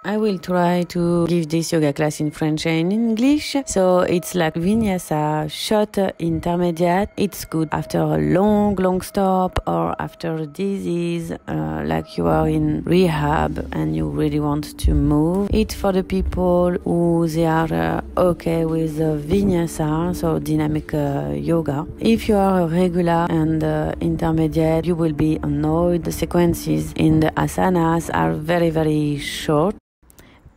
I will try to give this yoga class in French and English. So it's like Vinyasa short intermediate. It's good after a long stop or after a disease, like you are in rehab and you really want to move. It's for the people who they are okay with Vinyasa, so dynamic yoga. If you are a regular and intermediate, you will be annoyed. The sequences in the asanas are very short.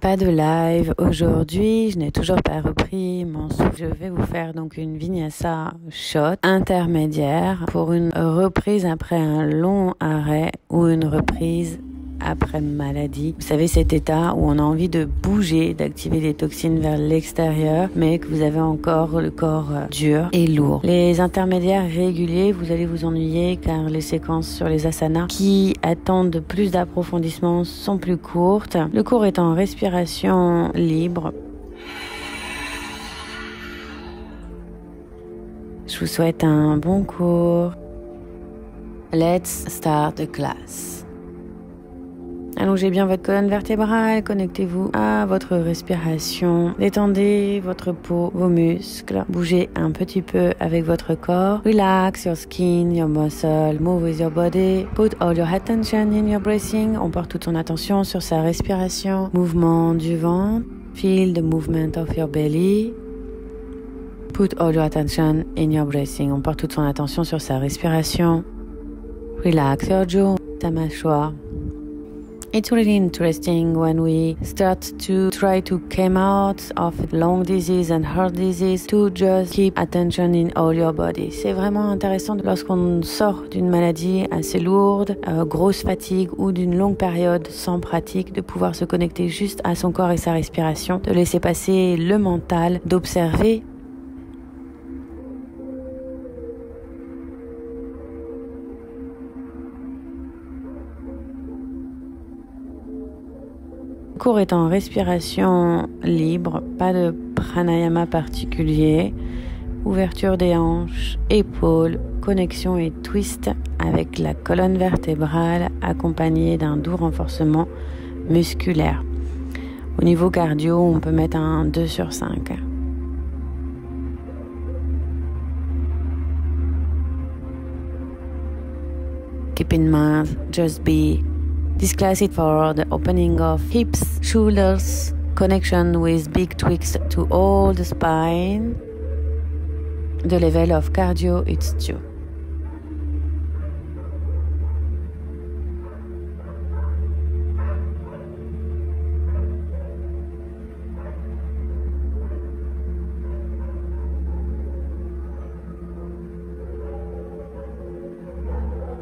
Pas de live aujourd'hui, je n'ai toujours pas repris mon souffle. Je vais vous faire donc une vinyasa shot intermédiaire pour une reprise après un long arrêt ou une reprise après maladie. Vous savez, cet état où on a envie de bouger, d'activer des toxines vers l'extérieur, mais que vous avez encore le corps dur et lourd. Les intermédiaires réguliers, vous allez vous ennuyer car les séquences sur les asanas qui attendent plus d'approfondissement sont plus courtes. Le cours est en respiration libre. Je vous souhaite un bon cours. Let's start the class. Allongez bien votre colonne vertébrale, connectez-vous à votre respiration, détendez votre peau, vos muscles, bougez un petit peu avec votre corps. Relax your skin, your muscle, move with your body. Put all your attention in your breathing. On porte toute son attention sur sa respiration, mouvement du ventre. Feel the movement of your belly. Put all your attention in your breathing. On porte toute son attention sur sa respiration. Relax your jaw, ta mâchoire. It's really interesting when we start to try to come out of lung disease and heart disease to just keep attention in all your body. C'est vraiment intéressant lorsqu'on sort d'une maladie assez lourde, grosse fatigue ou d'une longue période sans pratique, de pouvoir se connecter juste à son corps et sa respiration, de laisser passer le mental, d'observer. Le cours est en respiration libre, pas de pranayama particulier, ouverture des hanches, épaules, connexion et twist avec la colonne vertébrale accompagnée d'un doux renforcement musculaire. Au niveau cardio, on peut mettre un 2 sur 5. Keep in mind, just be. This class is for the opening of hips, shoulders, connection with big tweaks to all the spine. The level of cardio, it's 2.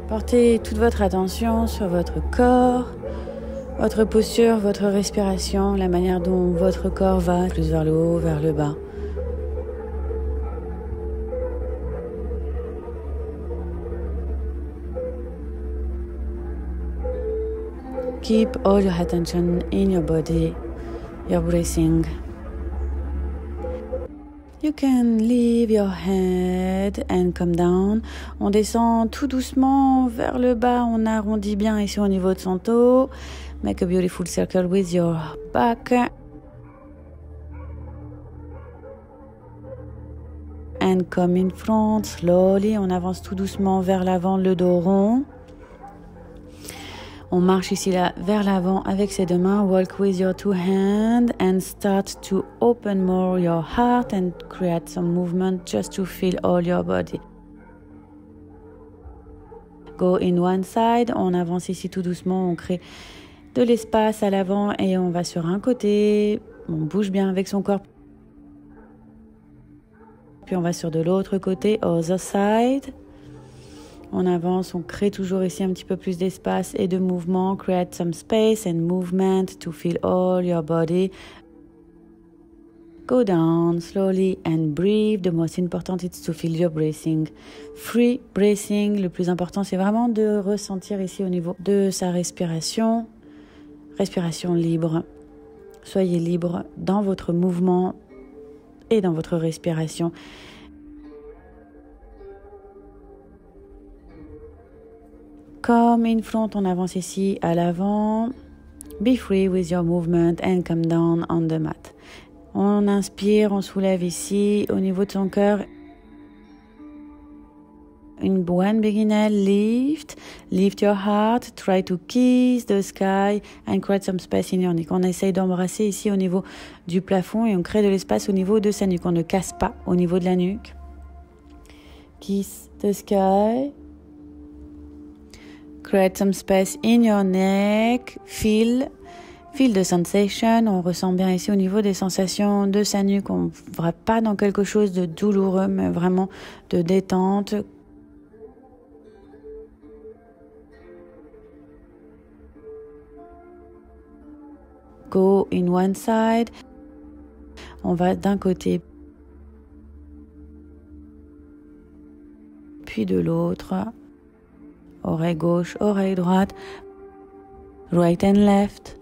Portez toute votre attention sur votre corps, votre posture, votre respiration, la manière dont votre corps va, plus vers le haut, vers le bas. Keep all your attention in your body, your breathing. You can leave your head and come down. On descend tout doucement vers le bas. On arrondit bien ici au niveau de son dos. Make a beautiful circle with your back. And come in front slowly. On avance tout doucement vers l'avant, le dos rond. On marche ici là vers l'avant avec ses deux mains. Walk with your two hands and start to open more your heart and create some movement just to feel all your body. Go in one side. On avance ici tout doucement. On crée de l'espace à l'avant et on va sur un côté. On bouge bien avec son corps. Puis on va sur de l'autre côté, other side. On avance, on crée toujours ici un petit peu plus d'espace et de mouvement. Create some space and movement to feel all your body. Go down slowly and breathe. The most important is to feel your breathing. Free breathing. Le plus important, c'est vraiment de ressentir ici au niveau de sa respiration. Respiration libre. Soyez libre dans votre mouvement et dans votre respiration. Comme in front, on avance ici à l'avant. Be free with your movement and come down on the mat. On inspire, on soulève ici au niveau de son cœur. One big inhale, lift your heart, try to kiss the sky and create some space in your neck. On essaye d'embrasser ici au niveau du plafond et on crée de l'espace au niveau de sa nuque. On ne casse pas au niveau de la nuque. Kiss the sky. Create some space in your neck. Feel the sensation. On ressent bien ici au niveau des sensations de sa nuque. On ne va pas dans quelque chose de douloureux, mais vraiment de détente. Go in one side. On va d'un côté, puis de l'autre. Oreille gauche, oreille droite. Right and left.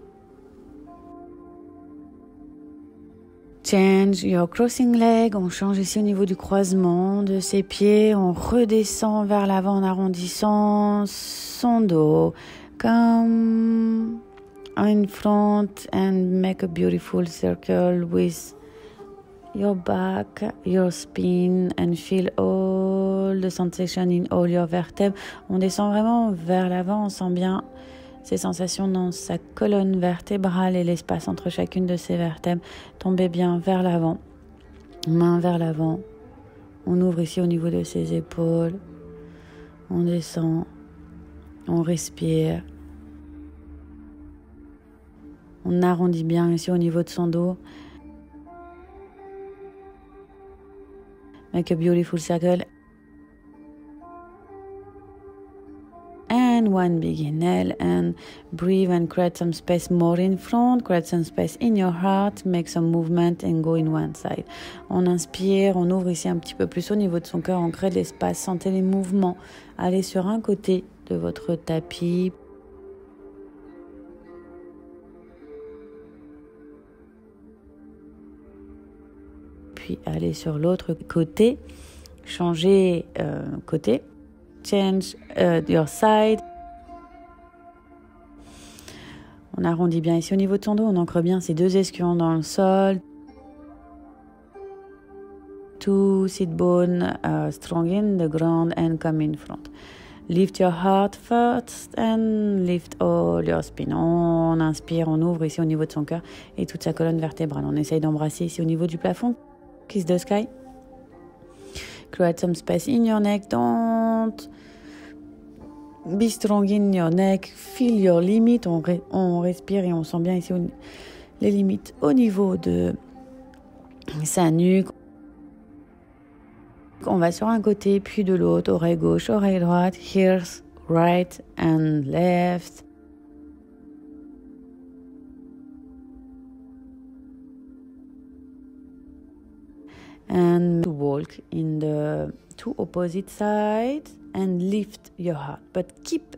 Change your crossing leg. On change ici au niveau du croisement de ses pieds. On redescend vers l'avant en arrondissant son dos. Come in front and make a beautiful circle with your back, your spine, and feel all the sensation in all your vertebres. On descend vraiment vers l'avant, on sent bien ces sensations dans sa colonne vertébrale et l'espace entre chacune de ses vertèbres. Tombez bien vers l'avant, main vers l'avant. On ouvre ici au niveau de ses épaules. On descend, on respire. On arrondit bien ici au niveau de son dos. Make a beautiful circle. And one big inhale and breathe and create some space more in front. Create some space in your heart. Make some movement and go in one side. On inspire, on ouvre ici un petit peu plus au niveau de son cœur. On crée de l'espace. Sentez les mouvements. Allez sur un côté de votre tapis. Puis aller sur l'autre côté, changer côté, change your side. On arrondit bien ici au niveau de son dos, on ancre bien ses deux ischions dans le sol. Two sit bone strong in the ground and come in front. Lift your heart first and lift all your spine. On inspire, on ouvre ici au niveau de son cœur et toute sa colonne vertébrale. On essaye d'embrasser ici au niveau du plafond. Kiss the sky. Create some space in your neck. Don't be strong in your neck. Feel your limit. On respire et on sent bien ici les limites au niveau de sa nuque. On va sur un côté puis de l'autre. Oreille gauche, oreille droite. Ears right and left. And to walk in the two opposite sides and lift your heart. But keep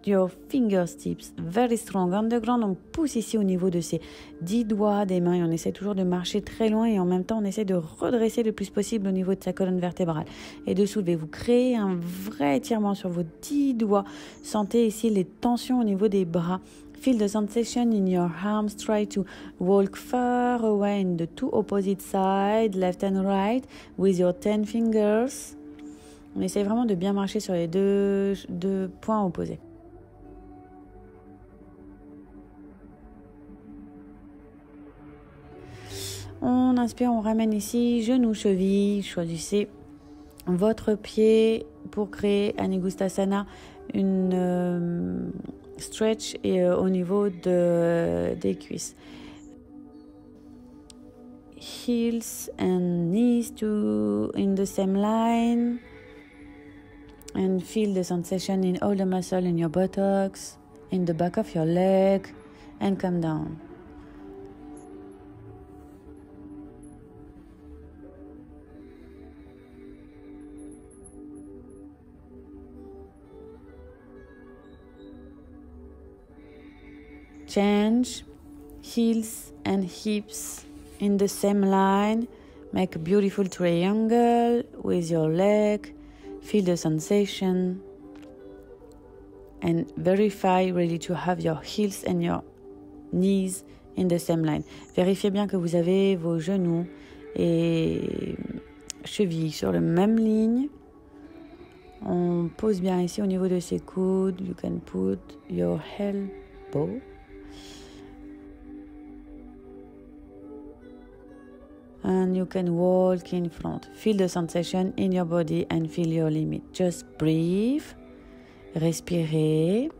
your fingertips very strong on the ground. On pousse ici au niveau de ses 10 doigts des mains et on essaie toujours de marcher très loin et en même temps on essaie de redresser le plus possible au niveau de sa colonne vertébrale et de soulever. Vous créez un vrai étirement sur vos 10 doigts. Sentez ici les tensions au niveau des bras. Feel the sensation in your arms. Try to walk far away in the two opposite sides, left and right, with your 10 fingers. On essaie vraiment de bien marcher sur les deux points opposés. On inspire, on ramène ici, genoux, chevilles. Choisissez votre pied pour créer Anigustasana, une stretch et au niveau des cuisses. Heels and knees in the same line and feel the sensation in all the muscle in your buttocks, in the back of your leg and come down. Change heels and hips in the same line. Make a beautiful triangle with your leg. Feel the sensation and verify really to have your heels and your knees in the same line. Vérifiez bien que vous avez vos genoux et chevilles sur la même ligne. On pose bien ici au niveau de ses coudes. You can put your elbow. And you can walk in front. Feel the sensation in your body and feel your limit. Just breathe. Respirez.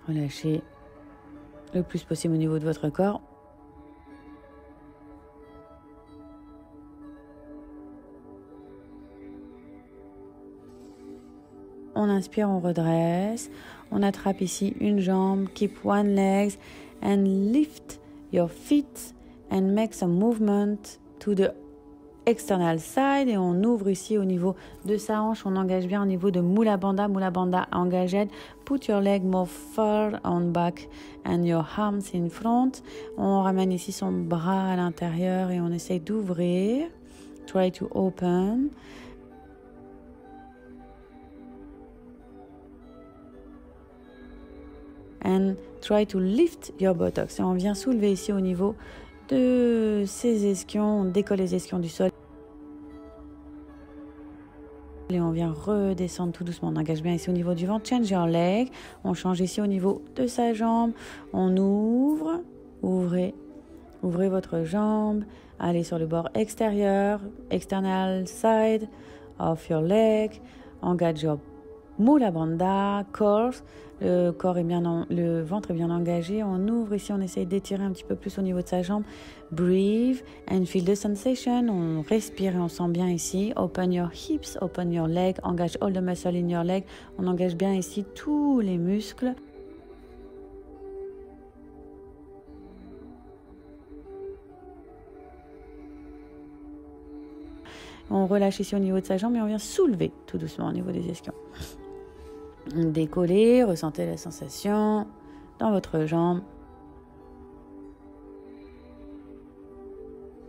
Relâchez le plus possible au niveau de votre corps. On inspire, on redresse. On attrape ici une jambe. Keep one leg and lift your feet and make some movement to the external side. Et on ouvre ici au niveau de sa hanche. On engage bien au niveau de Mula Bandha. Mula Bandha engaged. Put your leg more far on back and your arms in front. On ramène ici son bras à l'intérieur et on essaye d'ouvrir. Try to open. And try to lift your buttocks. Et on vient soulever ici au niveau de ses ischions. On décolle les ischions du sol. Et on vient redescendre tout doucement. On engage bien ici au niveau du ventre. Change your leg. On change ici au niveau de sa jambe. On ouvre. Ouvrez votre jambe. Allez sur le bord extérieur. External side of your leg. Engage your Mula Bandha, core. Le ventre est bien engagé. On ouvre ici, on essaye d'étirer un petit peu plus au niveau de sa jambe. Breathe and feel the sensation. On respire et on sent bien ici. Open your hips, open your leg. Engage all the muscle in your leg. On engage bien ici tous les muscles. On relâche ici au niveau de sa jambe et on vient soulever tout doucement au niveau des ischions. Décollez, ressentez la sensation dans votre jambe.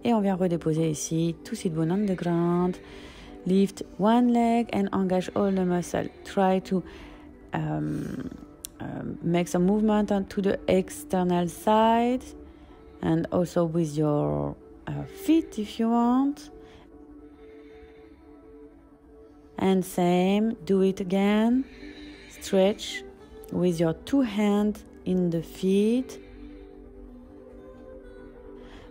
Et on vient redéposer ici, to sit bone on the ground. Lift one leg and engage all the muscle. Try to make some movement to the external side and also with your feet if you want. And same, do it again. Stretch with your two hands in the feet.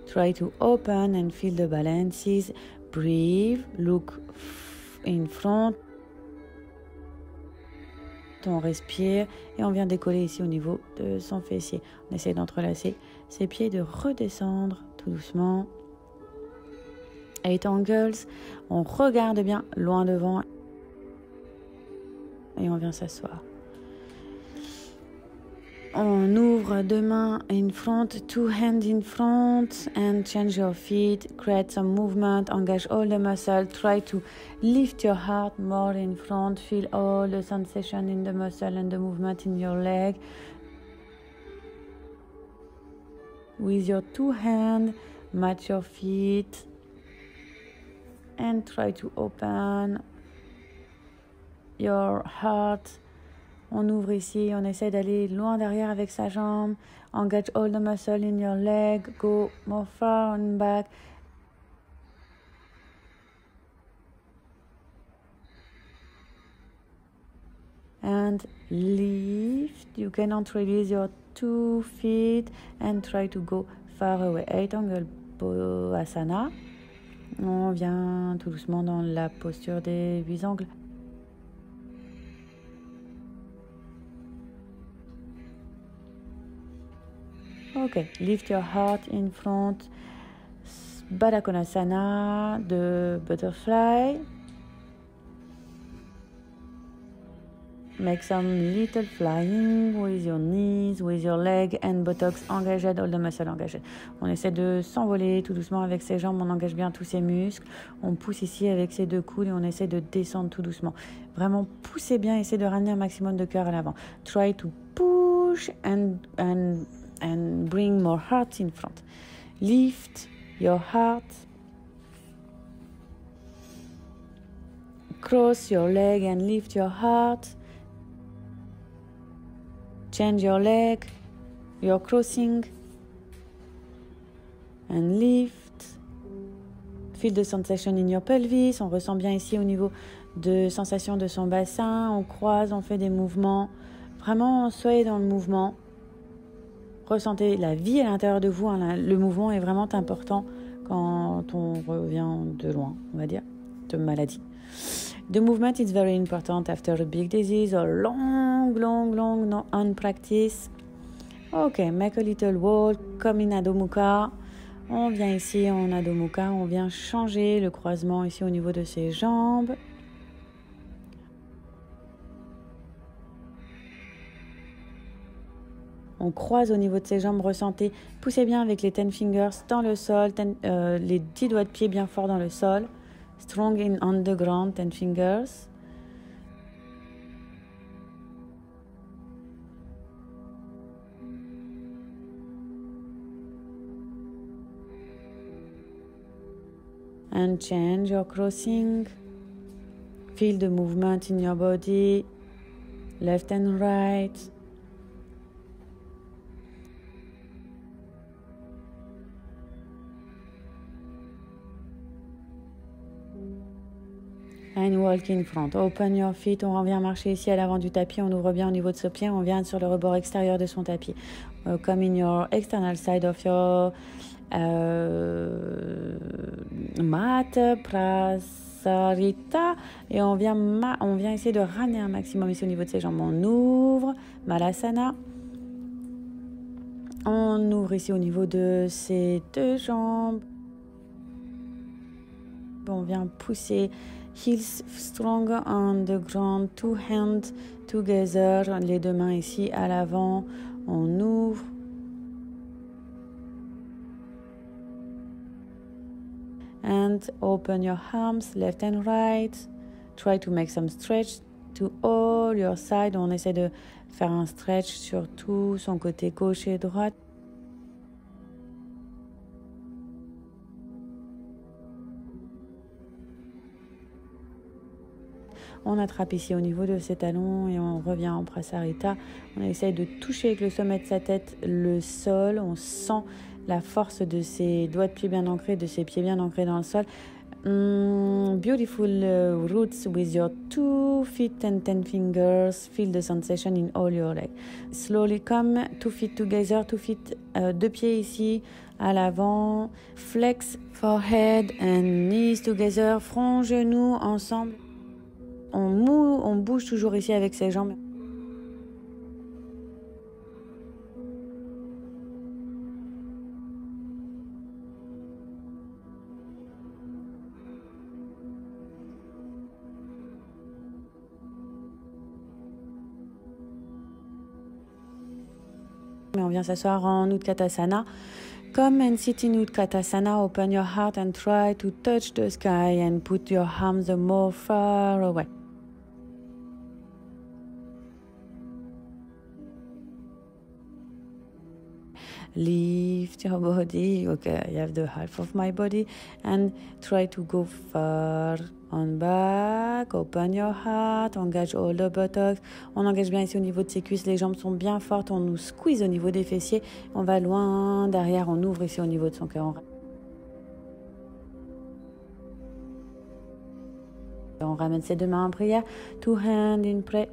Try to open and feel the balances. Breathe, look in front. On respire et on vient décoller ici au niveau de son fessier. On essaie d'entrelacer ses pieds, de redescendre tout doucement. 8 angles. On regarde bien loin devant. Et on vient s'asseoir. On ouvre deux mains in front, two hands in front, and change your feet. Create some movement, engage all the muscle. Try to lift your heart more in front. Feel all the sensation in the muscle and the movement in your leg. With your two hands, match your feet. And try to open your heart. On ouvre ici, on essaie d'aller loin derrière avec sa jambe. Engage all the muscle in your leg. Go more far and back. And lift. You cannot release your 2 feet and try to go far away. 8 angle Asana. On vient tout doucement dans la posture des 8 angles. Ok, lift your heart in front. Baddha Konasana, the butterfly. Make some little flying with your knees, with your leg and buttocks engaged, all the muscle engaged. On essaie de s'envoler tout doucement avec ses jambes, on engage bien tous ses muscles. On pousse ici avec ses deux coudes et on essaie de descendre tout doucement. Vraiment poussez bien, essayez de ramener un maximum de cœur à l'avant. Try to push and bring more heart in front. Lift your heart. Cross your leg and lift your heart. Change your leg, your crossing, and lift. Feel the sensation in your pelvis. On ressent bien ici au niveau de sensation de son bassin. On croise, on fait des mouvements. Vraiment, soyez dans le mouvement. Ressentez la vie à l'intérieur de vous. Le mouvement est vraiment important quand on revient de loin, on va dire, de maladie. The movement is very important after a big disease or long on practice. Ok, make a little walk, comme in Adho Mukha. On vient ici en Adho Mukha, on vient changer le croisement ici au niveau de ses jambes. On croise au niveau de ses jambes, ressentez, poussez bien avec les 10 fingers dans le sol, les 10 doigts de pied bien forts dans le sol. Strong on the ground, 10 fingers. And change your crossing. Feel the movement in your body, left and right. And walk in front. Open your feet. On revient marcher ici à l'avant du tapis. On ouvre bien au niveau de ce pied. On vient sur le rebord extérieur de son tapis. Come in your external side of your mat, prasarita. Et on vient essayer de ramener un maximum ici au niveau de ses jambes. On ouvre. Malasana. On ouvre ici au niveau de ses deux jambes. On vient pousser. Heels strong on the ground, 2 hands together, les deux mains ici à l'avant, on ouvre. And open your arms, left and right. Try to make some stretch to all your sides. On essaie de faire un stretch sur tout son côté gauche et droite. On attrape ici au niveau de ses talons et on revient en Prasarita. On essaye de toucher avec le sommet de sa tête le sol. On sent la force de ses doigts de pied bien ancrés, de ses pieds bien ancrés dans le sol. Beautiful roots with your 2 feet and 10 fingers. Feel the sensation in all your legs. Slowly come, 2 feet together, 2 feet, 2 pieds ici à l'avant. Flex forehead and knees together. Front, genoux ensemble. On bouge toujours ici avec ses jambes. Mais on vient s'asseoir en Utkatasana. Come and sit in Utkatasana. Open your heart and try to touch the sky and put your arms more far away. Lift your body. Okay, I have the half of my body. And try to go far on back. Open your heart. Engage all the buttocks. On engage bien ici au niveau de ses cuisses. Les jambes sont bien fortes. On nous squeeze au niveau des fessiers. On va loin derrière. On ouvre ici au niveau de son cœur. On ramène ses deux mains en prière. 2 hands in prayer.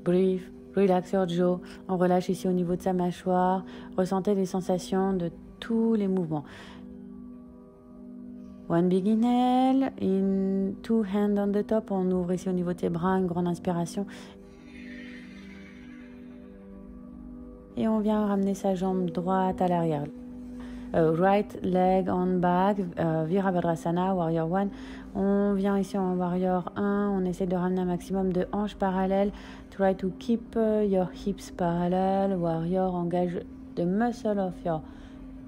Breathe, relax your jaw. On relâche ici au niveau de sa mâchoire. Ressentez les sensations de tous les mouvements. One big inhale, in 2 hands on the top. On ouvre ici au niveau de ses bras, une grande inspiration. Et on vient ramener sa jambe droite à l'arrière. Right leg on back, Virabhadrasana, Warrior 1. On vient ici en Warrior 1, on essaie de ramener un maximum de hanches parallèles. Try to keep your hips parallel. Warrior, engage the muscle of your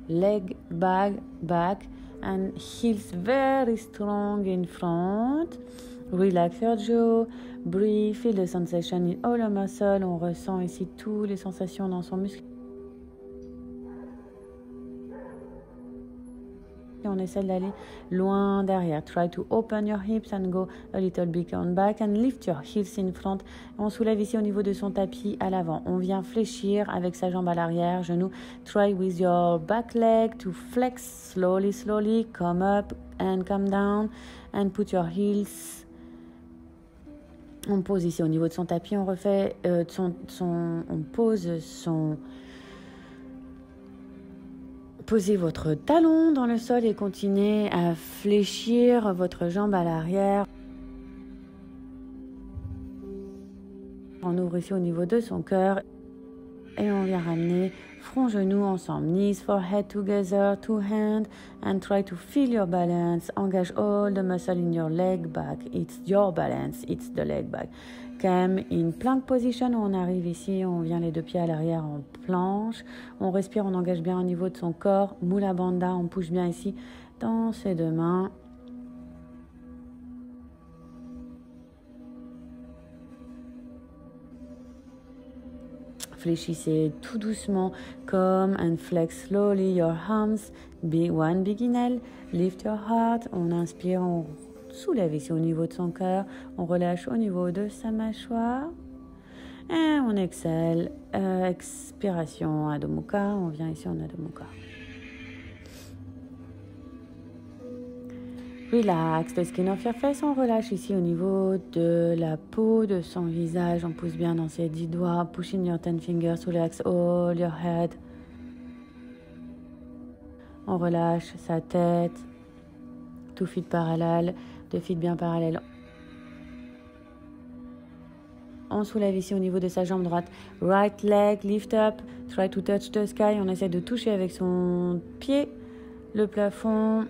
leg back and heels very strong in front. Relax your jaw, breathe, feel the sensation in all the muscle. On ressent ici toutes les sensations dans son muscle. et on essaie d'aller loin derrière. Try to open your hips and go a little bit on back and lift your heels in front. On soulève ici au niveau de son tapis à l'avant. On vient fléchir avec sa jambe à l'arrière, genou. Try with your back leg to flex slowly, slowly. Come up and come down and put your heels. On pose ici au niveau de son tapis, on refait on pose son... Posez votre talon dans le sol et continuez à fléchir votre jambe à l'arrière. On ouvre ici au niveau de son cœur et on vient ramener front, genou ensemble. Knees, forehead together, two hands and try to feel your balance. Engage all the muscle in your leg back. It's your balance, it's the leg back. Come in plank position. On arrive ici, on vient les deux pieds à l'arrière en planche. On respire, on engage bien au niveau de son corps. Mula Bandha, on pousse bien ici dans ses deux mains. Fléchissez tout doucement, come and flex slowly your arms, one big inhale, lift your heart, on inspire, on soulève ici au niveau de son cœur, on relâche au niveau de sa mâchoire, et on exhale, expiration Adho Mukha, on vient ici en Adho Mukha. Relax the skin of your face, on relâche ici au niveau de la peau de son visage, on pousse bien dans ses 10 doigts, push in your 10 fingers, relax all your head. On relâche sa tête, 2 feet parallèles, 2 feet bien parallèles. On soulève ici au niveau de sa jambe droite, right leg, lift up, try to touch the sky, on essaie de toucher avec son pied le plafond.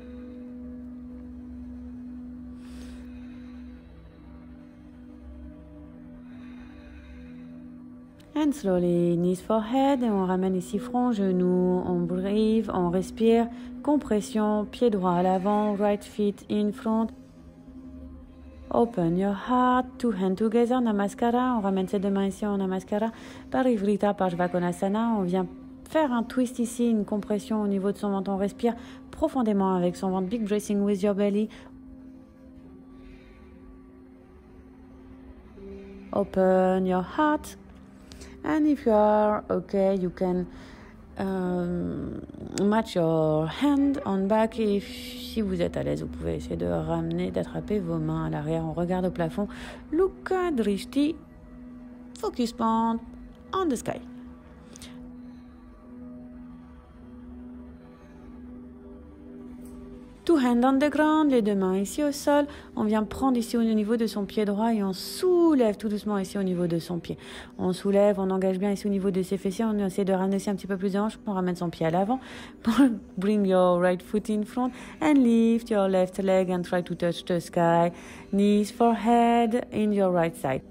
And slowly, knees, forehead, et on ramène ici front, genou, on breathe, on respire, compression, pied droit à l'avant, right feet in front. Open your heart, 2 hands together, Namaskara, on ramène ses deux mains ici en Namaskara, Parivrita, Parshvakonasana, on vient faire un twist ici, une compression au niveau de son ventre, on respire profondément avec son ventre, big breathing with your belly. Open your heart. And if you are okay, you can match your hand on back. Et si vous êtes à l'aise, vous pouvez essayer de ramener, d'attraper vos mains à l'arrière. On regarde au plafond. Look at Drishti. Focus point on the sky. Two hands on the ground, les deux mains ici au sol. On vient prendre ici au niveau de son pied droit et on soulève tout doucement ici au niveau de son pied. On soulève, on engage bien ici au niveau de ses fessiers. On essaie de ramener ici un petit peu plus de hanches. On ramène son pied à l'avant. Bring your right foot in front and lift your left leg and try to touch the sky. Knees, forehead in your right side.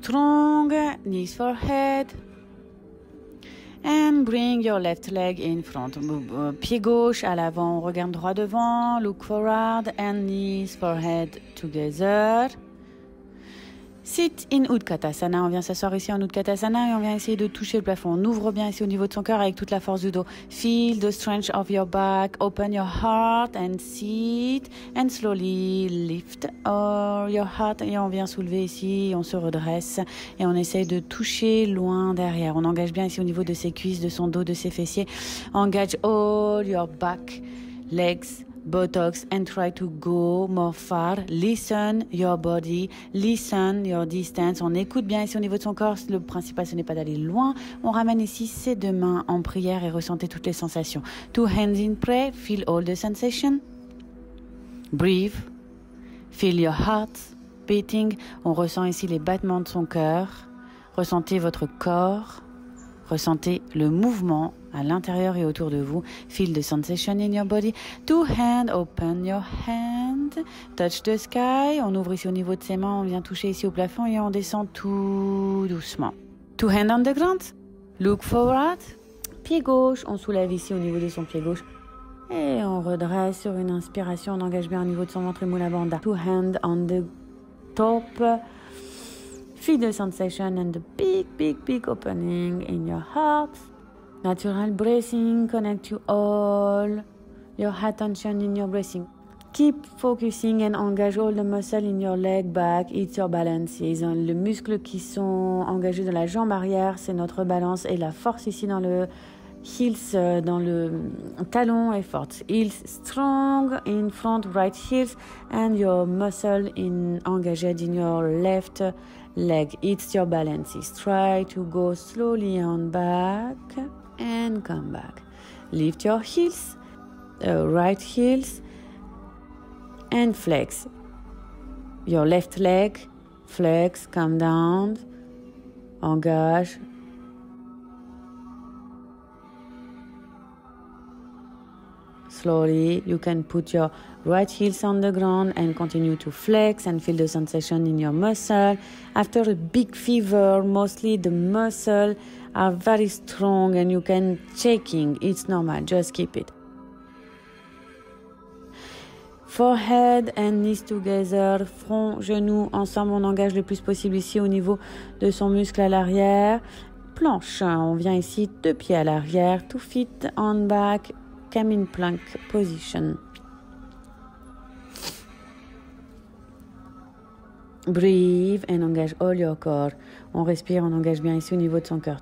Strong, knees, forehead. And bring your left leg in front. Pied gauche à l'avant, on regarde droit devant, look forward and knees, forehead together. Sit in Utkatasana, on vient s'asseoir ici en Utkatasana et on vient essayer de toucher le plafond. On ouvre bien ici au niveau de son cœur avec toute la force du dos. Feel the strength of your back, open your heart and sit and slowly lift your heart. Et on vient soulever ici, on se redresse et on essaye de toucher loin derrière. On engage bien ici au niveau de ses cuisses, de son dos, de ses fessiers. Engage all your back, legs, buttocks and try to go more far. Listen your body, listen your distance. On écoute bien ici au niveau de son corps. Le principal, ce n'est pas d'aller loin. On ramène ici ses deux mains en prière et ressentez toutes les sensations. 2 hands in prayer. Feel all the sensation. Breathe. Feel your heart beating. On ressent ici les battements de son cœur. Ressentez votre corps. Ressentez le mouvement à l'intérieur et autour de vous. Feel the sensation in your body. 2 hands, open your hand. Touch the sky. On ouvre ici au niveau de ses mains. On vient toucher ici au plafond et on descend tout doucement. 2 hands on the ground. Look forward. Pied gauche. On soulève ici au niveau de son pied gauche. Et on redresse sur une inspiration. On engage bien au niveau de son ventre et Mula Bandha. 2 hands on the top. Feel the sensation and the big opening in your heart. Natural breathing, connect you all your attention in your breathing. Keep focusing and engage all the muscle in your leg back. It's your balances. Les muscles qui sont engagés dans la jambe arrière, c'est notre balance. Et la force ici dans le heels, dans le talon est forte. Heels strong in front, right heels. And your muscle engaged in your left leg. It's your balances. Try to go slowly on back and come back. Lift your heels, right heels. And flex. Your left leg, flex, come down, engage. Slowly, you can put your right heels on the ground and continue to flex and feel the sensation in your muscle. After a big fever, mostly the muscles are very strong and you can shaking. It's normal, just keep it. Forehead and knees together, front, genoux, ensemble, on engage le plus possible ici au niveau de son muscle à l'arrière. Planche, on vient ici, 2 pieds à l'arrière, 2 feet on back, Camine plank position. Breathe and engage all your core. On respire, on engage bien ici au niveau de son cœur.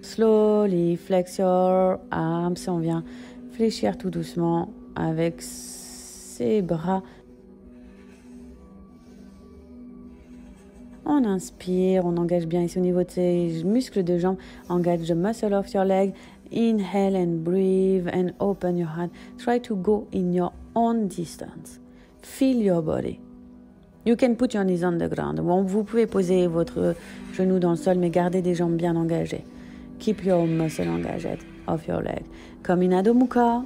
Slowly flex your arms. On vient fléchir tout doucement avec ses bras. On inspire, on engage bien ici au niveau de ses muscles de jambes. Engage the muscle of your leg. Inhale and breathe and open your heart. Try to go in your own distance. Feel your body. You can put your knees on the ground. Bon, vous pouvez poser votre genou dans le sol, mais gardez des jambes bien engagées. Keep your muscle engaged of your leg. Comme in Adho Mukha.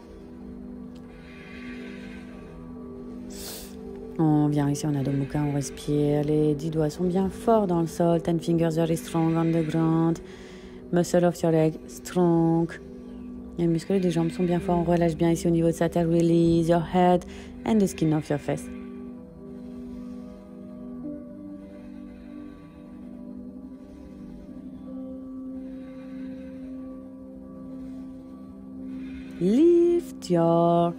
On vient ici en Adho Mukha, on respire. Les 10 doigts sont bien forts dans le sol. 10 fingers very strong on the ground. Muscle of your leg strong. Les muscles des jambes sont bien forts. On relâche bien ici au niveau de sa tête. Release your head and the skin of your face. Lift your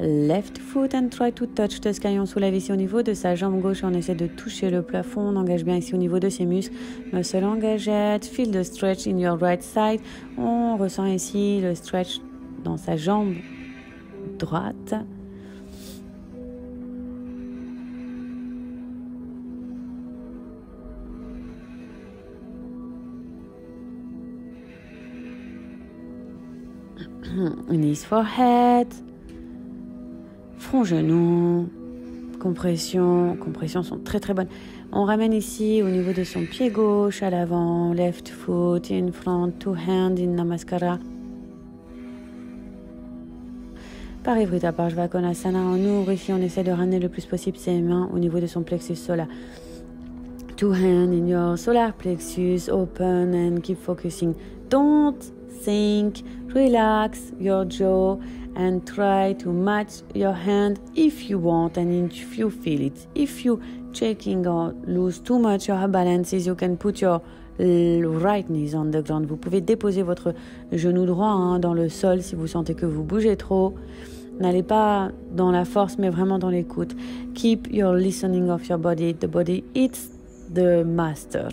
left foot and try to touch the sky. On soulève ici au niveau de sa jambe gauche. On essaie de toucher le plafond. On engage bien ici au niveau de ses muscles. Muscle engaged. Feel the stretch in your right side. On ressent ici le stretch dans sa jambe droite. Knees forehead, front genou, compression sont très très bonnes. On ramène ici au niveau de son pied gauche à l'avant, left foot in front, 2 hands in Namaskara. Parivrita Parshvakonasana, on ouvre ici, on essaie de ramener le plus possible ses mains au niveau de son plexus solar. 2 hands in your solar plexus, open and keep focusing. Don't think, relax your jaw and try to match your hand if you want and if you feel it. If you shaking or lose too much your balances, you can put your right knees on the ground. Vous pouvez déposer votre genou droit dans le sol si vous sentez que vous bougez trop. N'allez pas dans la force mais vraiment dans l'écoute. Keep your listening of your body. The body is the master.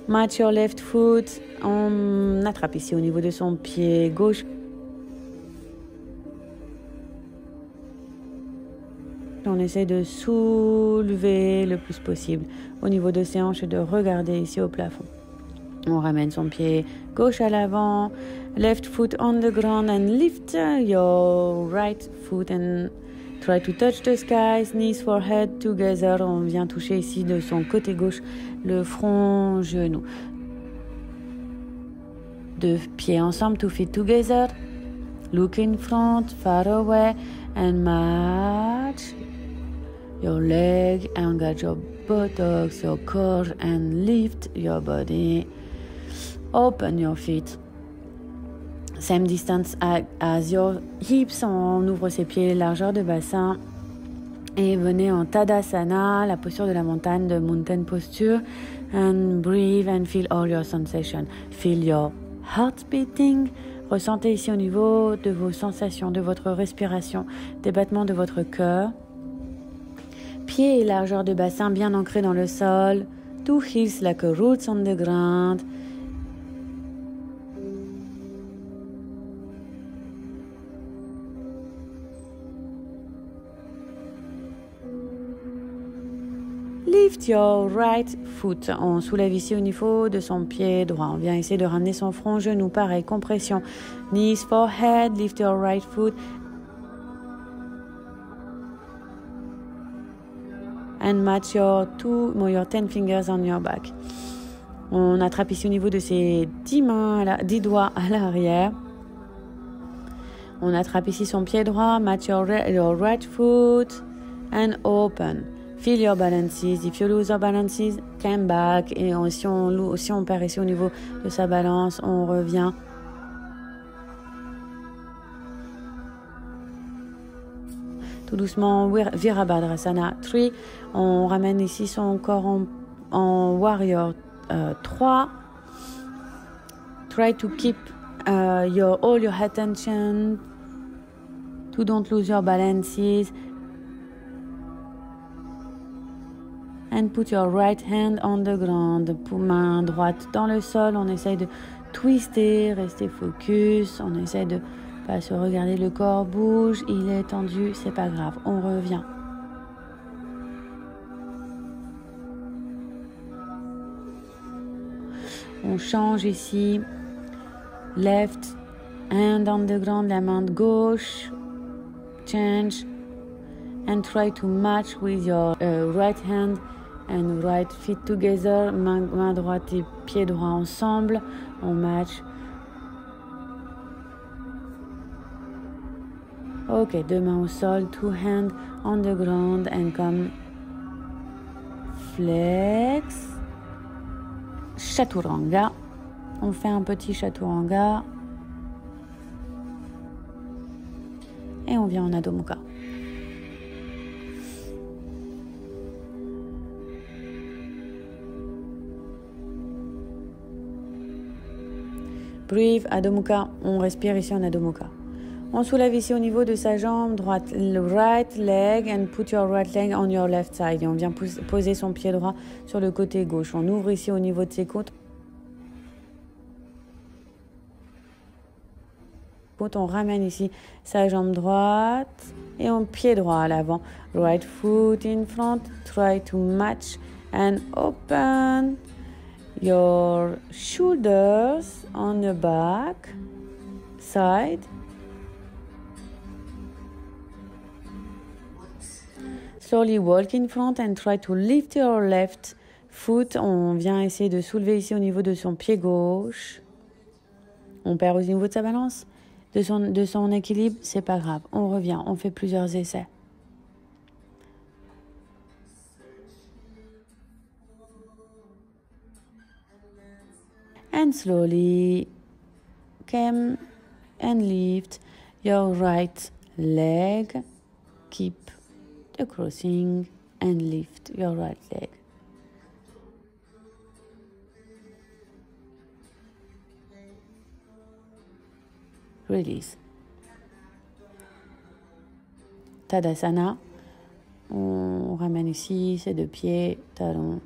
Match your left foot. On attrape ici au niveau de son pied gauche. On essaie de soulever le plus possible au niveau de ses hanches et de regarder ici au plafond. On ramène son pied gauche à l'avant. Left foot on the ground and lift your right foot and try to touch the skies, knees, forehead together. On vient toucher ici de son côté gauche le front, genou. 2 pieds ensemble, 2 feet together. Look in front, far away and match your leg. Engage your buttocks, your core and lift your body. Open your feet. Same distance as your hips. On ouvre ses pieds, largeur de bassin. Et venez en Tadasana, la posture de la montagne, de mountain posture. And breathe and feel all your sensations. Feel your heart beating. Ressentez ici au niveau de vos sensations, de votre respiration, des battements de votre cœur. Pieds et largeur de bassin bien ancrés dans le sol. Two heels like roots on the ground. Lift your right foot. On soulève ici au niveau de son pied droit. On vient essayer de ramener son front, genou. Pareil, compression. Knees, forehead. Lift your right foot. And match your 10 fingers on your back. On attrape ici au niveau de ses 10 doigts à l'arrière. On attrape ici son pied droit. Match your right foot. And open. Feel your balances. If you lose your balances, come back. Et si on perd ici au niveau de sa balance, on revient. Tout doucement, Virabhadrasana 3. On ramène ici son corps en Warrior 3. Try to keep all your attention. To don't lose your balances. And put your right hand on the ground. Main droite dans le sol. On essaye de twister, rester focus. On essaye de pas se regarder, le corps bouge, il est tendu, c'est pas grave, on revient. On change ici. Left hand on the ground, la main gauche. Change. And try to match with your right hand and right feet together. Main droite et pied droit ensemble. On match. Ok, 2 mains au sol, 2 hands on the ground and come flex. Chaturanga. On fait un petit chaturanga. Et on vient en Adho Mukha. Breathe, Adho Mukha. On respire ici en Adho Mukha. On soulève ici au niveau de sa jambe droite, le right leg, and put your right leg on your left side. Et on vient poser son pied droit sur le côté gauche. On ouvre ici au niveau de ses côtes. On ramène ici sa jambe droite et on pied droit à l'avant. Right foot in front. Try to match and open your shoulders on the back side. Slowly walk in front and try to lift your left foot. On vient essayer de soulever ici au niveau de son pied gauche. On perd au niveau de sa balance, de son équilibre, c'est pas grave. On revient, on fait plusieurs essais. And slowly come and lift your right leg. Keep the crossing and lift your right leg. Release. Tadasana. On ramène ici ses 2 pieds, talons.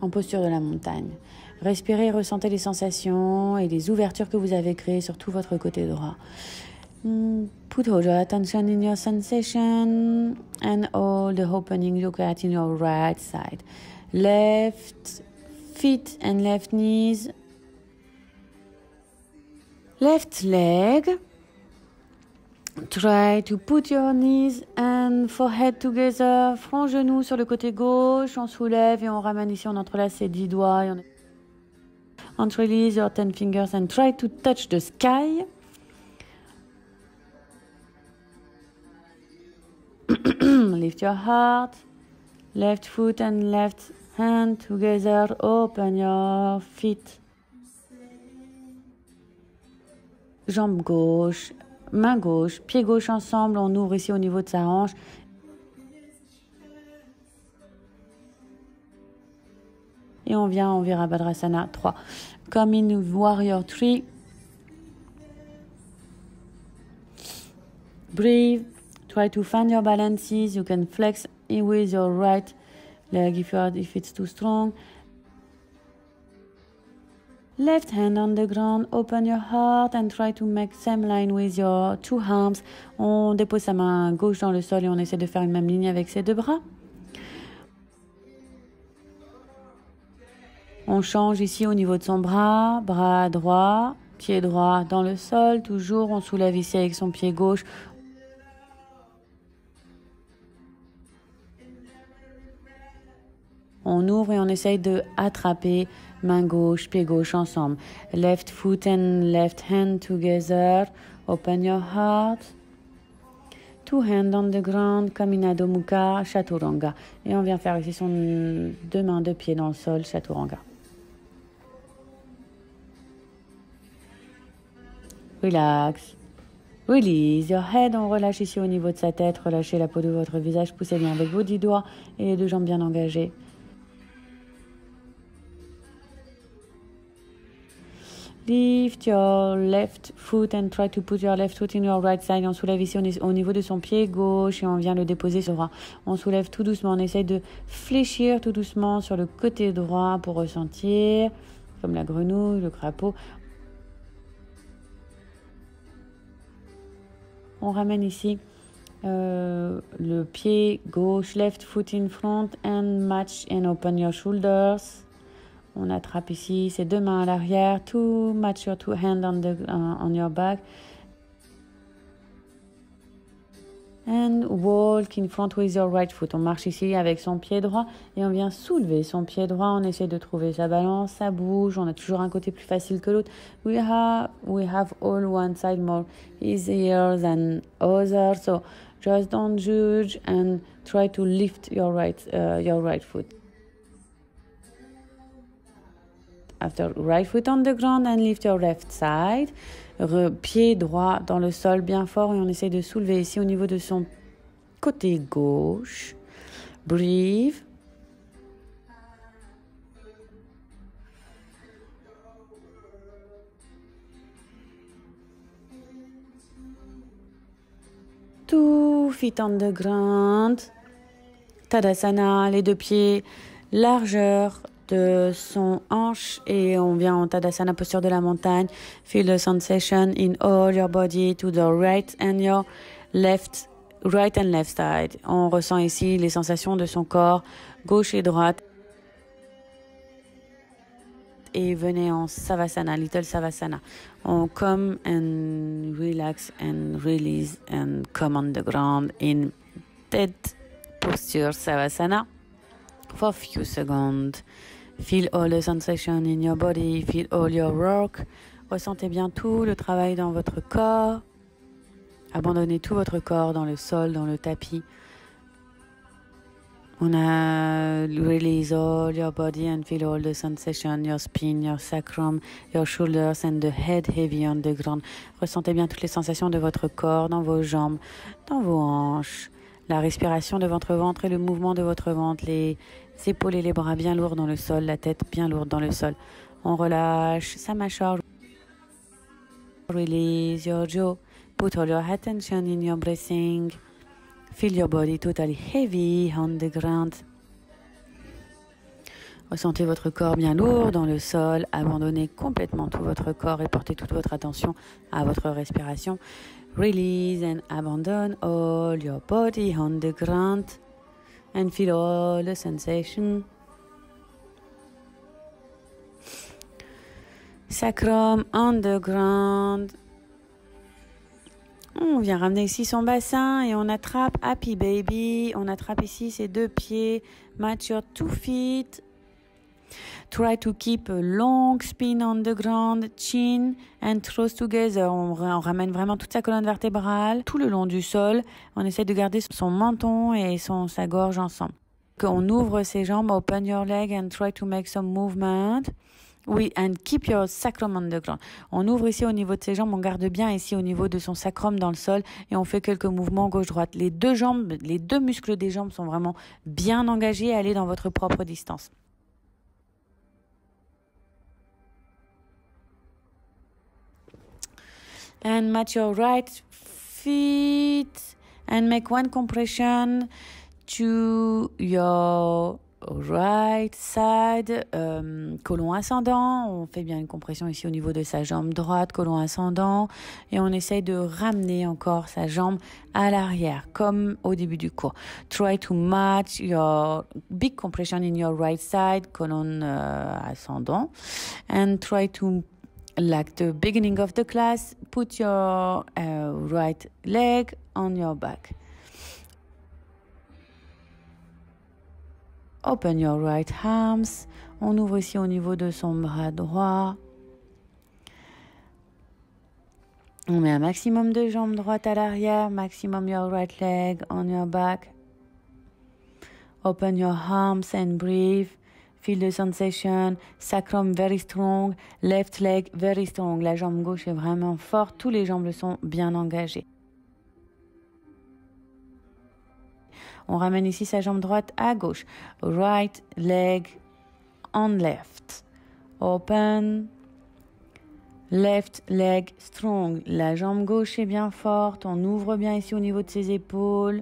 En posture de la montagne. Respirez, ressentez les sensations et les ouvertures que vous avez créées sur tout votre côté droit. Put all your attention in your sensation and all the opening you create in your right side. Left feet and left knees. Left leg. Try to put your knees and forehead together. Front genou sur le côté gauche. On soulève et on ramène ici. On entrelace ses 10 doigts. And release your 10 fingers and try to touch the sky. Lift your heart. Left foot and left hand together. Open your feet. Jambe gauche. main gauche, pied gauche ensemble, on ouvre ici au niveau de sa hanche. Et on vient en Virabhadrasana 3. Comme in Warrior 3. Breathe. Try to find your balances. You can flex with your right leg if it's too strong. Left hand on the ground, open your heart and try to make same line with your two arms. On dépose sa main gauche dans le sol et on essaie de faire une même ligne avec ses deux bras. On change ici au niveau de son bras, bras droit, pied droit dans le sol, toujours. On soulève ici avec son pied gauche. On ouvre et on essaye de attraper main gauche, pied gauche ensemble. Left foot and left hand together. Open your heart. Two hands on the ground, comme in Adho Mukha, Chaturanga. Et on vient faire ici son deux mains, deux pieds dans le sol, Chaturanga. Relax. Release your head. On relâche ici au niveau de sa tête. Relâchez la peau de votre visage. Poussez bien avec vos 10 doigts et les deux jambes bien engagées. Lift your left foot and try to put your left foot in your right side. On soulève ici au niveau de son pied gauche et on vient le déposer sur le bras. On soulève tout doucement. On essaye de fléchir tout doucement sur le côté droit pour ressentir, comme la grenouille, le crapaud. On ramène ici le pied gauche, left foot in front and match and open your shoulders. On attrape ici ses deux mains à l'arrière. To match your two hands on your back. And walk in front with your right foot. On marche ici avec son pied droit et on vient soulever son pied droit. On essaie de trouver sa balance, ça bouge. On a toujours un côté plus facile que l'autre. We have all one side more easier than other. So just don't judge and try to lift your right foot. After right foot on the ground and lift your left side. Pied droit dans le sol bien fort et on essaie de soulever ici au niveau de son côté gauche. Breathe. Two feet on the ground. Tadasana, les deux pieds, largeur de son hanche et on vient en Tadasana, posture de la montagne. Feel the sensation in all your body to the right and left side. On ressent ici les sensations de son corps, gauche et droite. Et venez en Savasana, Little Savasana. On come and relax and release and come on the ground in dead posture Savasana for a few seconds. Feel all the sensation in your body, feel all your work. Ressentez bien tout le travail dans votre corps. Abandonnez tout votre corps dans le sol, dans le tapis. On a release all your body and feel all the sensation, your spine, your sacrum, your shoulders and the head heavy on the ground. Ressentez bien toutes les sensations de votre corps, dans vos jambes, dans vos hanches. La respiration de votre ventre et le mouvement de votre ventre, les épaules et les bras bien lourds dans le sol, la tête bien lourde dans le sol. On relâche sa mâchoire. Release your jaw. Put all your attention in your breathing. Feel your body totally heavy on the ground. Ressentez votre corps bien lourd dans le sol. Abandonnez complètement tout votre corps et portez toute votre attention à votre respiration. Release and abandon all your body on the ground and feel all the sensation. Sacrum on the ground. On vient ramener ici son bassin et on attrape Happy Baby. On attrape ici ses deux pieds. Match your 2 feet. Try to keep a long spine on the ground, chin and toes together. On ramène vraiment toute sa colonne vertébrale tout le long du sol. On essaie de garder son menton et sa gorge ensemble. On ouvre ses jambes, open your leg and try to make some movement. Oui, and keep your sacrum on the ground. On ouvre ici au niveau de ses jambes, on garde bien ici au niveau de son sacrum dans le sol et on fait quelques mouvements gauche-droite. Les deux jambes, les deux muscles des jambes sont vraiment bien engagés à aller dans votre propre distance. And match your right feet and make one compression to your right side, côlon ascendant. On fait bien une compression ici au niveau de sa jambe droite, côlon ascendant, et on essaye de ramener encore sa jambe à l'arrière, comme au début du cours. Try to match your big compression in your right side, côlon ascendant, and try to, like the beginning of the class, put your right leg on your back. Open your right arms. On ouvre ici au niveau de son bras droit. On met un maximum de jambes droites à l'arrière. Maximum your right leg on your back. Open your arms and breathe. Feel the sensation. Sacrum very strong. Left leg very strong. La jambe gauche est vraiment forte. Tous les jambes sont bien engagées. On ramène ici sa jambe droite à gauche. Right leg on left. Open. Left leg strong. La jambe gauche est bien forte. On ouvre bien ici au niveau de ses épaules.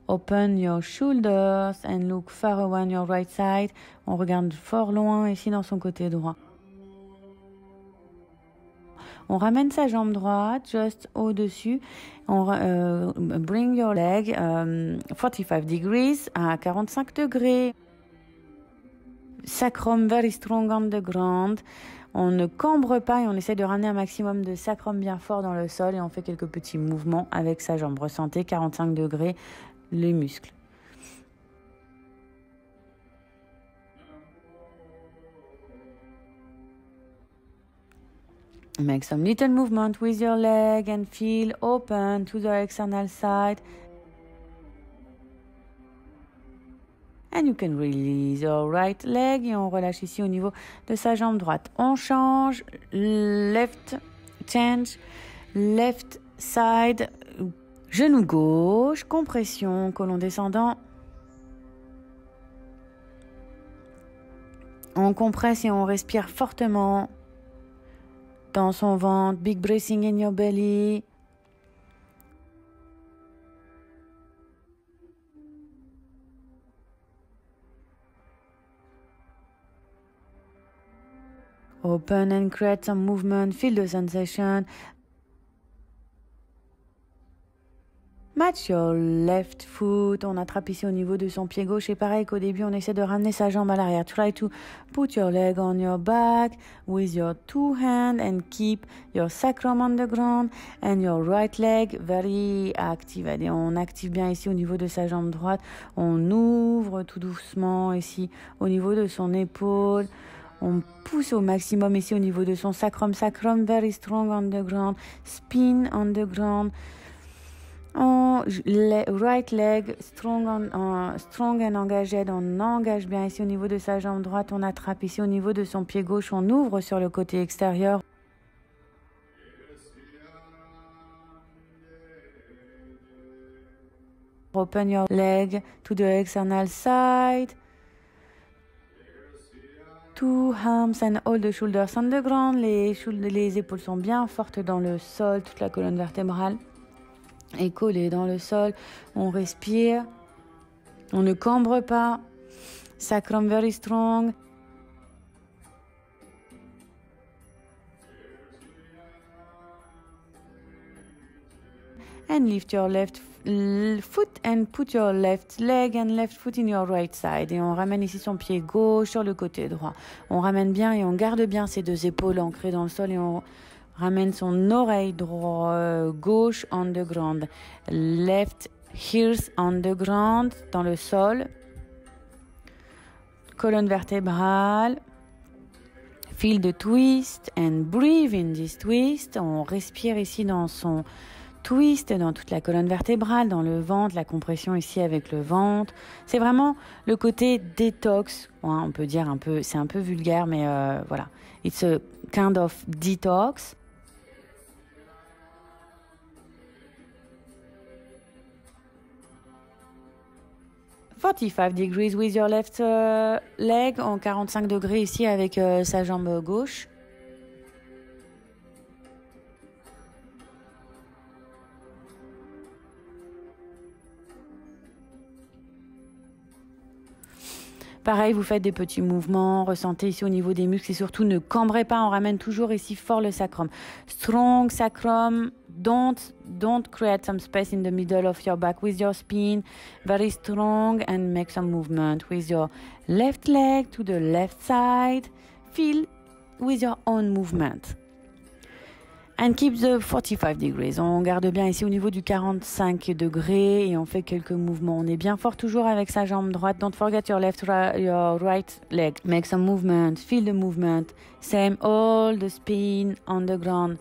Open your shoulders and look far away on your right side. On regarde fort loin ici dans son côté droit. On ramène sa jambe droite just au-dessus. On bring your leg 45 degrees à 45 degrés. Sacrum very strong on the ground. On ne cambre pas et on essaie de ramener un maximum de sacrum bien fort dans le sol et on fait quelques petits mouvements avec sa jambe. Ressentez 45 degrés les muscles. Make some little movement with your leg and feel open to the external side. And you can release your right leg et on relâche ici au niveau de sa jambe droite. On change, change, left side, genou gauche, compression, côlon descendant. On compresse et on respire fortement dans son ventre, big breathing in your belly. Open and create some movement, feel the sensation. Match your left foot. On attrape ici au niveau de son pied gauche et pareil qu'au début, on essaie de ramener sa jambe à l'arrière. Try to put your leg on your back with your two hands and keep your sacrum on the ground and your right leg very active. Allez, on active bien ici au niveau de sa jambe droite. On ouvre tout doucement ici au niveau de son épaule. On pousse au maximum ici au niveau de son sacrum. Sacrum very strong on the ground. Spin on the ground. Right leg strong and engaged. On engage bien ici au niveau de sa jambe droite. On attrape ici au niveau de son pied gauche. On ouvre sur le côté extérieur. Open your leg to the external side. Two arms and hold the shoulders on the ground. Les épaules sont bien fortes dans le sol. Toute la colonne vertébrale est collée dans le sol. On respire. On ne cambre pas. Sacrum very strong. And lift your left foot and put your left leg and left foot in your right side. Et on ramène ici son pied gauche sur le côté droit. On ramène bien et on garde bien ses deux épaules ancrées dans le sol et on ramène son oreille gauche on the ground. Left ears on the ground, dans le sol. Colonne vertébrale. Feel the twist and breathe in this twist. On respire ici dans son twist dans toute la colonne vertébrale, dans le ventre, la compression ici avec le ventre. C'est vraiment le côté détox, hein, on peut dire un peu, c'est un peu vulgaire, mais voilà. It's a kind of detox. «45 degrees with your left leg», en 45 degrés ici avec sa jambe gauche. Pareil, vous faites des petits mouvements, ressentez ici au niveau des muscles et surtout ne cambrez pas, on ramène toujours ici fort le sacrum. Strong sacrum, don't create some space in the middle of your back with your spine, very strong, and make some movement with your left leg to the left side, feel with your own movement. And keep the 45 degrees. On garde bien ici au niveau du 45 degrés et on fait quelques mouvements. On est bien fort toujours avec sa jambe droite. Don't forget your your right leg. Make some movement. Feel the movement. Same, all the spin on the ground.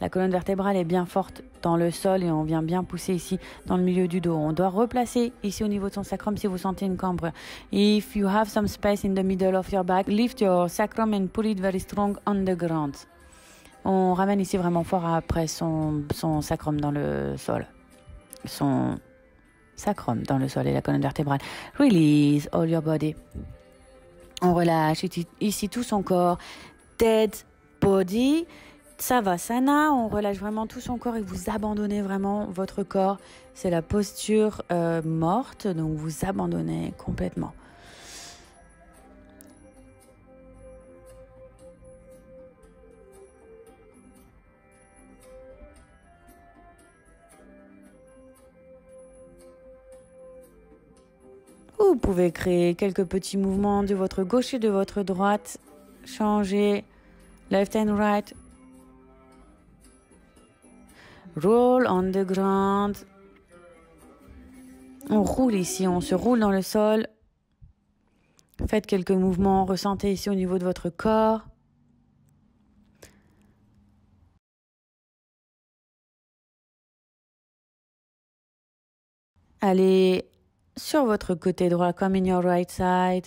La colonne vertébrale est bien forte dans le sol et on vient bien pousser ici dans le milieu du dos. On doit replacer ici au niveau de son sacrum si vous sentez une cambrure. If you have some space in the middle of your back, lift your sacrum and pull it very strong on the ground. On ramène ici vraiment fort après son sacrum dans le sol. Son sacrum dans le sol et la colonne vertébrale. Release all your body. On relâche ici tout son corps. Dead body. Savasana, on relâche vraiment tout son corps et vous abandonnez vraiment votre corps. C'est la posture morte, donc vous abandonnez complètement. Vous pouvez créer quelques petits mouvements de votre gauche et de votre droite. Changer left and right. Roll on the ground. On roule ici, on se roule dans le sol. Faites quelques mouvements, ressentez ici au niveau de votre corps. Allez sur votre côté droit, comme in your right side.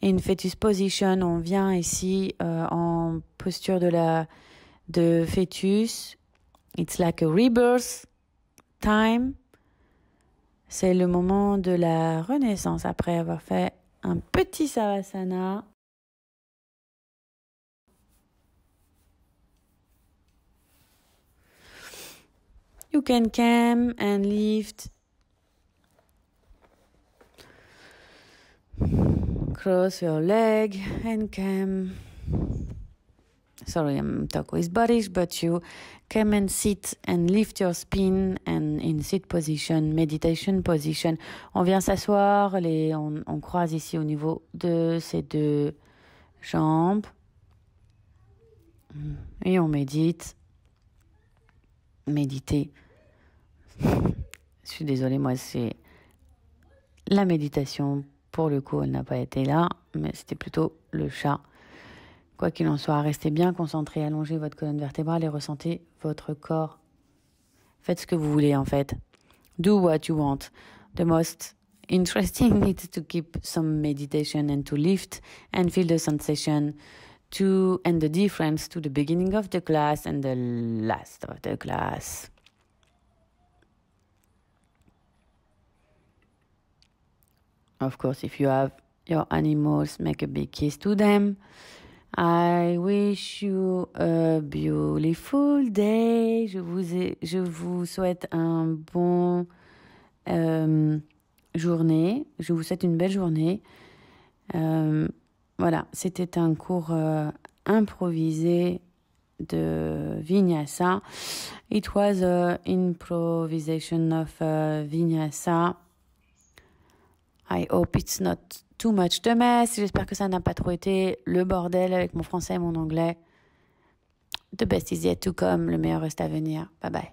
In fetus position, on vient ici en posture de fœtus. It's like a rebirth time. C'est le moment de la renaissance après avoir fait un petit savasana. You can come and lift. Cross your leg and come. Sorry, I'm talking with bodies, but you come and sit and lift your spine and in sit position, meditation position. On vient s'asseoir, on croise ici au niveau de ces deux jambes et on médite. Méditer. Je suis désolée, moi c'est la méditation. Pour le coup, elle n'a pas été là, mais c'était plutôt le chat. Quoi qu'il en soit, restez bien concentrés, allongez votre colonne vertébrale et ressentez votre corps. Faites ce que vous voulez en fait. Do what you want. The most interesting is to keep some meditation and to lift and feel the sensation and the difference to the beginning of the class and the last of the class. Of course, if you have your animals, make a big kiss to them. I wish you a beautiful day. Je vous souhaite un bon journée. Je vous souhaite une belle journée. Voilà, c'était un cours improvisé de Vinyasa. It was an improvisation of Vinyasa. I hope it's not too much the mess. J'espère que ça n'a pas trop été le bordel avec mon français et mon anglais. The best is yet to come. Le meilleur reste à venir. Bye bye.